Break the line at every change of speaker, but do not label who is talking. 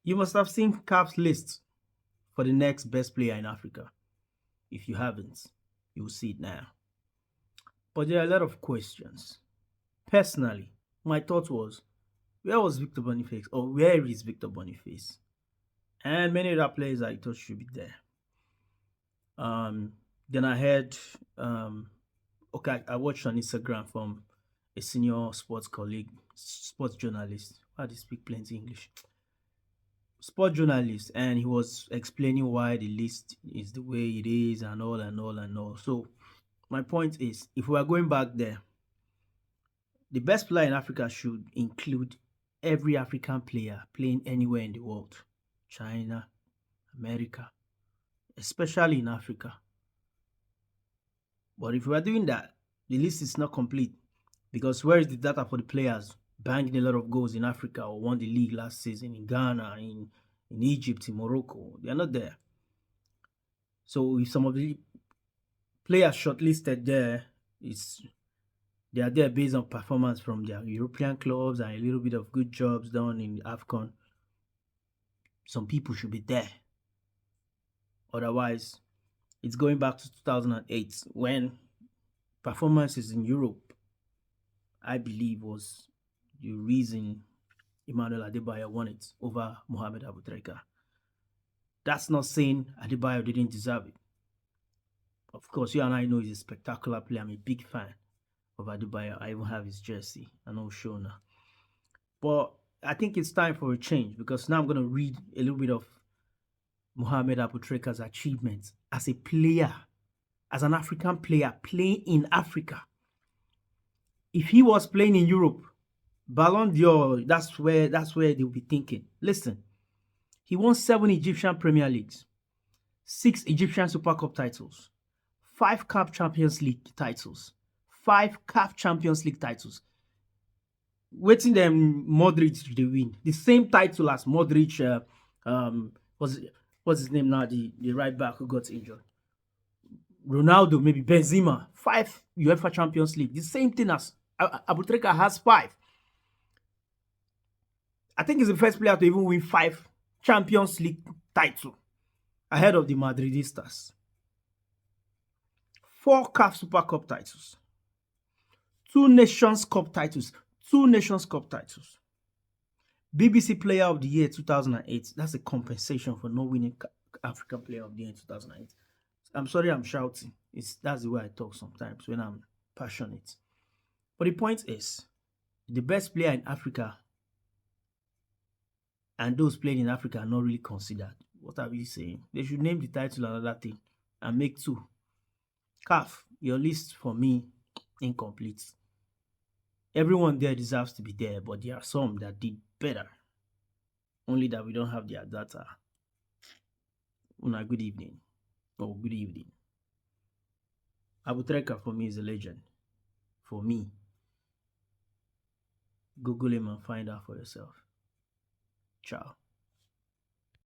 You must have seen CAF's list for the next best player in Africa. If you haven't, you will see it now. But there are a lot of questions. Personally, my thought was, where was Victor Boniface? Or where is Victor Boniface? And many other players I thought should be there. Then I heard, okay, I watched on Instagram from a senior sports colleague, sports journalist. Why do you speak plenty English? Sport journalist, and he was explaining why the list is the way it is and all and all and all. So my point is, if we are going back there, the best player in Africa should include every African player playing anywhere in the world. China, America, especially in Africa. But if we are doing that, the list is not complete, because where is the data for the players banging a lot of goals in Africa or won the league last season in Ghana, in Egypt, in Morocco? They are not there. So if some of the players shortlisted there, they are there based on performance from their European clubs and a little bit of good jobs done in AFCON, some people should be there. Otherwise, it's going back to 2008 when performances in Europe, I believe, was the reason Emmanuel Adebayo won it over Mohamed Aboutrika. That's not saying Adebayo didn't deserve it. Of course, you and I know he's a spectacular player. I'm a big fan of Adebayo. I even have his jersey. I know Shona. But I think it's time for a change, because now I'm going to read a little bit of Mohamed Aboutrika's achievements as a player, as an African player playing in Africa. If he was playing in Europe, Ballon d'Or, that's where they'll be thinking. Listen, he won 7 Egyptian Premier Leagues, 6 Egyptian Super Cup titles, 5 CAF Champions League titles, 5 CAF Champions League titles. Waiting them Modric to win the same title as Modric. What's his name now? The right back who got injured. Ronaldo, maybe Benzema. 5 UEFA Champions League. The same thing as Aboutrika has 5. I think he's the first player to even win 5 Champions League titles ahead of the Madridistas. 4 CAF Super Cup titles. 2 Nations Cup titles. 2 Nations Cup titles. BBC Player of the Year 2008. That's a compensation for not winning African Player of the Year in 2008. I'm sorry I'm shouting. That's the way I talk sometimes when I'm passionate. But the point is, the best player in Africa and those playing in Africa are not really considered. What are we saying? They should name the title another thing and make 2. CAF, your list for me, incomplete. Everyone there deserves to be there, but there are some that did better. Only that we don't have their data. Una, good evening. Oh, good evening. Aboutrika for me is a legend. For me. Google him and find out for yourself. Ciao.